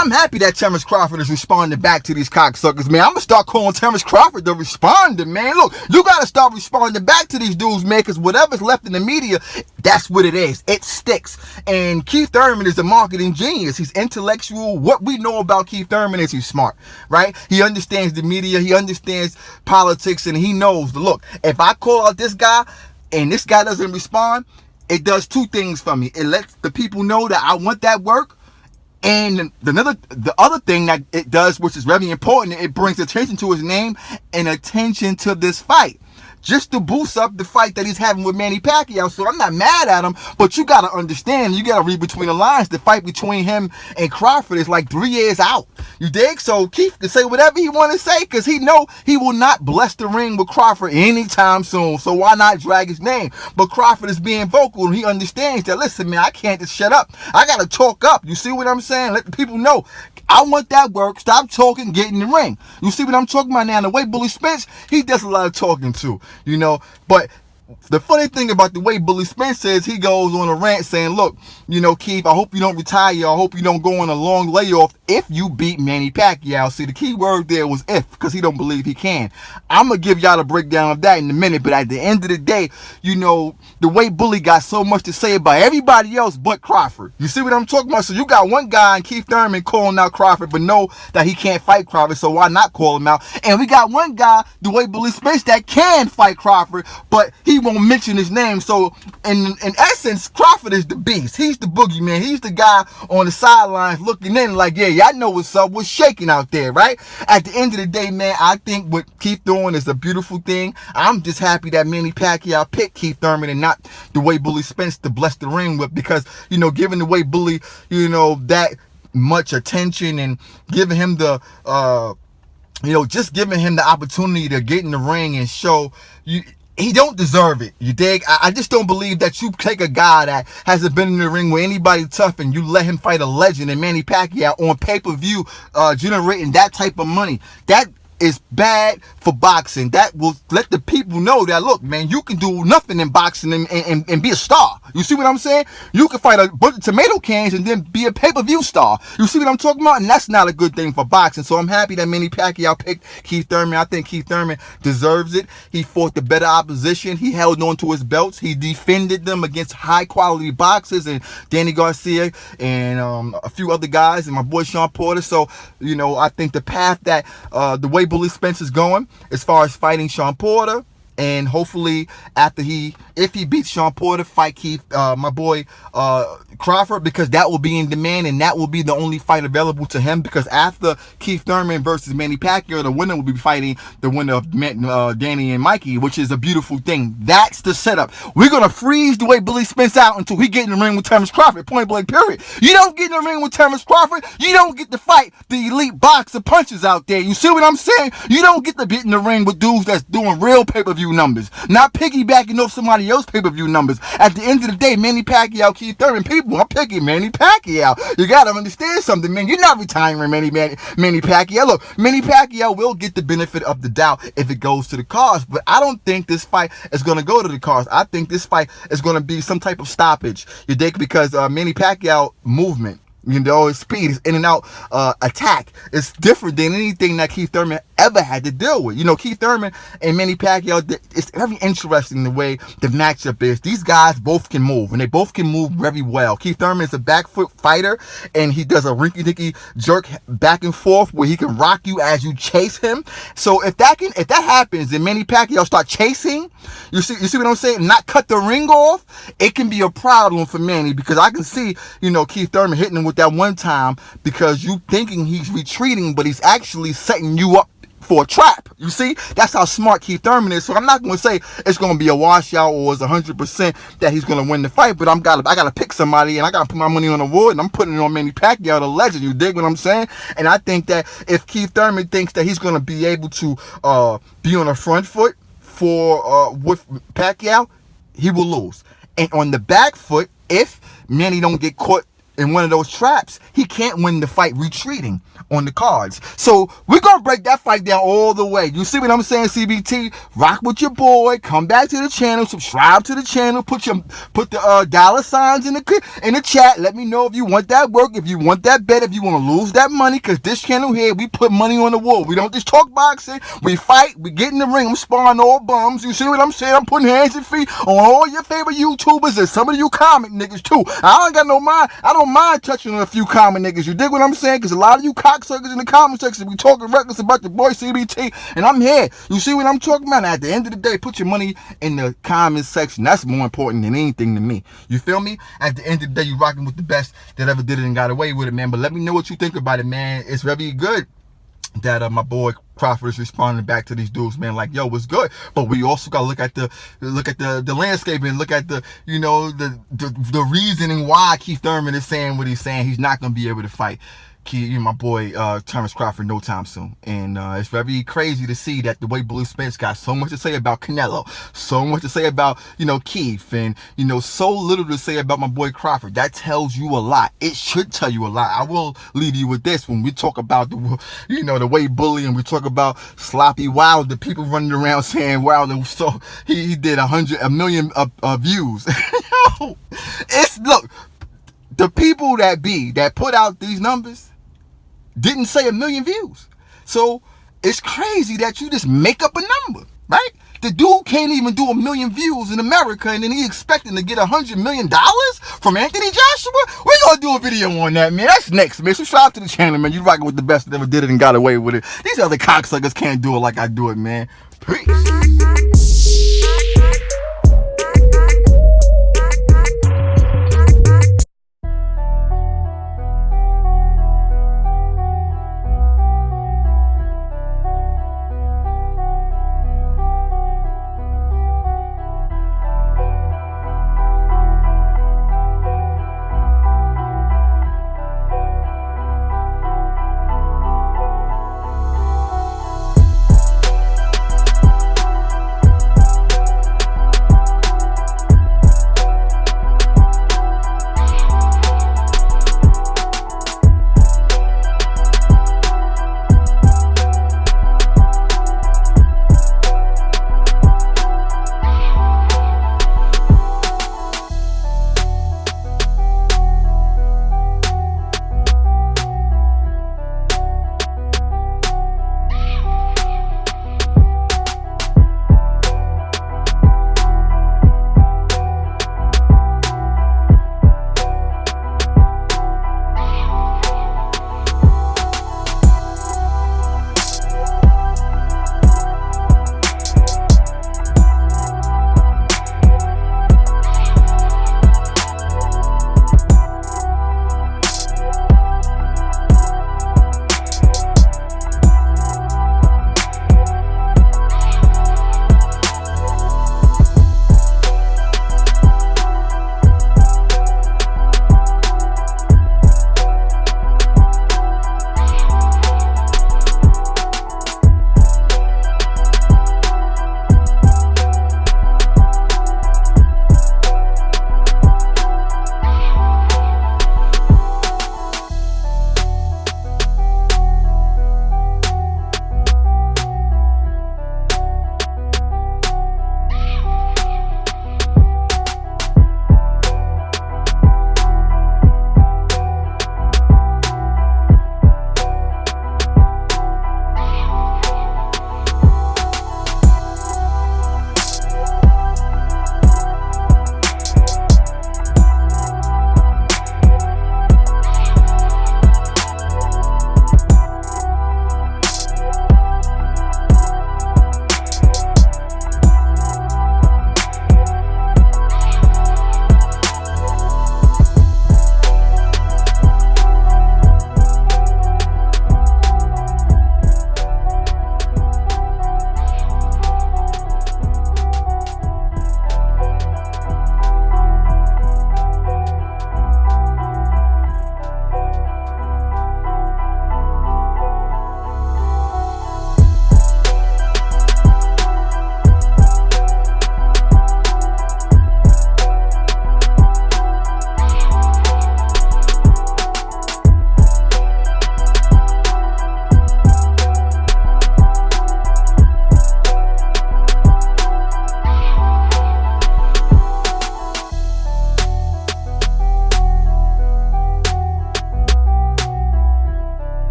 I'm happy that Terence Crawford is responding back to these cocksuckers, man. I'm gonna start calling Terence Crawford the responder, man. Look, you gotta start responding back to these dudes, man, because whatever's left in the media, that's what it is. It sticks. And Keith Thurman is a marketing genius. He's intellectual. What we know about Keith Thurman is he's smart, right? He understands the media, he understands politics, and he knows, look, if I call out this guy and this guy doesn't respond, it does two things for me. It lets the people know that I want that work. And the other thing that it does, which is very important, it brings attention to his name and attention to this fight, just to boost up the fight that he's having with Manny Pacquiao. So I'm not mad at him, but you got to understand, you got to read between the lines. The fight between him and Crawford is like 3 years out. You dig? So Keith can say whatever he want to say, because he know he will not bless the ring with Crawford anytime soon. So why not drag his name? But Crawford is being vocal, and he understands that, listen, man, I can't just shut up. I got to talk up. You see what I'm saying? Let the people know. I want that work. Stop talking, get in the ring. You see what I'm talking about now? The way Bully Spence, he does a lot of talking too, you know. But the funny thing about the way Bully Spence is, he goes on a rant saying, look, you know, Keith, I hope you don't retire. I hope you don't go on a long layoff if you beat Manny Pacquiao. See, the key word there was if, because he don't believe he can. I'm going to give y'all a breakdown of that in a minute. But at the end of the day, you know, the way Bully got so much to say about everybody else but Crawford. You see what I'm talking about? So you got one guy in Keith Thurman calling out Crawford, but know that he can't fight Crawford, so why not call him out? And we got one guy, the way Bully Spence, that can fight Crawford, but he won't mention his name. So in essence, Crawford is the beast. He's the boogeyman. He's the guy on the sidelines looking in like, yeah, y'all know what's up. What's shaking out there, right? At the end of the day, man, I think what Keith doing is a beautiful thing. I'm just happy that Manny Pacquiao picked Keith Thurman and not the way Bully Spence to bless the ring with, because, you know, given the way Bully, you know, that much attention and giving him the, you know, just giving him the opportunity to get in the ring and show you, he don't deserve it. You dig? I just don't believe that you take a guy that hasn't been in the ring with anybody tough and you let him fight a legend and Manny Pacquiao on pay-per-view, generating that type of money. That is bad for boxing. That will let the people know that, look, man, you can do nothing in boxing and be a star. You see what I'm saying? You can fight a bunch of tomato cans and then be a pay-per-view star. You see what I'm talking about? And that's not a good thing for boxing. So I'm happy that Manny Pacquiao picked Keith Thurman. I think Keith Thurman deserves it. He fought the better opposition. He held on to his belts. He defended them against high-quality boxers and Danny Garcia and a few other guys and my boy Sean Porter. So, you know, I think the path that the way Bully Spence is going as far as fighting Sean Porter, and hopefully after if he beats Sean Porter, fight Keith, my boy Crawford, because that will be in demand and that will be the only fight available to him, because after Keith Thurman versus Manny Pacquiao, the winner will be fighting the winner of Danny and Mikey, which is a beautiful thing. That's the setup. We're going to freeze the way Bully Spence out until he get in the ring with Terence Crawford, point blank period. You don't get in the ring with Terence Crawford, you don't get to fight the elite boxer punches out there. You see what I'm saying? You don't get to get in the ring with dudes that's doing real pay-per-view numbers, not piggybacking off somebody else's pay-per-view numbers. At the end of the day, Manny Pacquiao, Keith Thurman, people, I'm picking Manny Pacquiao. You gotta understand something, man. You're not retiring Manny Pacquiao. Look, Manny Pacquiao will get the benefit of the doubt if it goes to the cards, but I don't think this fight is gonna go to the cards. I think this fight is gonna be some type of stoppage. You dig? Because Manny Pacquiao movement, you know, his speed, his in and out attack is different than anything that Keith Thurman ever had to deal with. You know, Keith Thurman and Manny Pacquiao, it's very interesting the way the matchup is. These guys both can move, and they both can move very well. Keith Thurman is a back foot fighter, and he does a rinky-dinky jerk back and forth where he can rock you as you chase him. So if that happens and Manny Pacquiao start chasing, you see what I'm saying? Not cut the ring off, it can be a problem for Manny, because I can see, you know, Keith Thurman hitting him with that one time because you thinking he's retreating, but he's actually setting you up for a trap. You see, that's how smart Keith Thurman is. So I'm not going to say it's going to be a washout or it's 100% that he's going to win the fight, but I got to pick somebody, and I got to put my money on the wood, and I'm putting it on Manny Pacquiao, the legend. You dig what I'm saying? And I think that if Keith Thurman thinks that he's going to be able to be on a front foot for with Pacquiao, he will lose. And on the back foot, if Manny don't get caught in one of those traps, he can't win the fight retreating on the cards. So we're going to break that fight down all the way. You see what I'm saying, CBT? Rock with your boy. Come back to the channel. Subscribe to the channel. Put the dollar signs in the chat. Let me know if you want that work, if you want that bet, if you want to lose that money, because this channel here, we put money on the wall. We don't just talk boxing. We fight. We get in the ring. I'm sparring all bums. You see what I'm saying? I'm putting hands and feet on all your favorite YouTubers and some of you comment niggas too. I don't mind touching on a few comment niggas. You dig what I'm saying? Because a lot of you cocksuckers in the comment section be talking reckless about your boy CBT, and I'm here. You see what I'm talking about? At the end of the day, put your money in the comment section. That's more important than anything to me. You feel me? At the end of the day, you rocking with the best that ever did it and got away with it, man. But let me know what you think about it, man. It's very good that my boy Crawford is responding back to these dudes, man, like, yo, what's good? But we also gotta look at the landscape and look at the, you know, the reasoning why Keith Thurman is saying what he's saying. He's not gonna be able to fight my boy Terence Crawford no time soon. And it's very crazy to see that the way Blue Spence got so much to say about Canelo, so much to say about, you know, Keith, and, you know, so little to say about my boy Crawford. That tells you a lot. It should tell you a lot. I will leave you with this. When we talk about the, you know, the way bullying, we talk about Sloppy Wilder, people running around saying Wilder, so he did a million views. Look, the people that put out these numbers didn't say 1 million views. So it's crazy that you just make up a number, right? The dude can't even do 1 million views in America, and then he expecting to get $100 million from Anthony Joshua? We're gonna do a video on that, man. That's next, man. Subscribe to the channel, man. You rocking with the best that ever did it and got away with it. These other cocksuckers can't do it like I do it, man. Peace.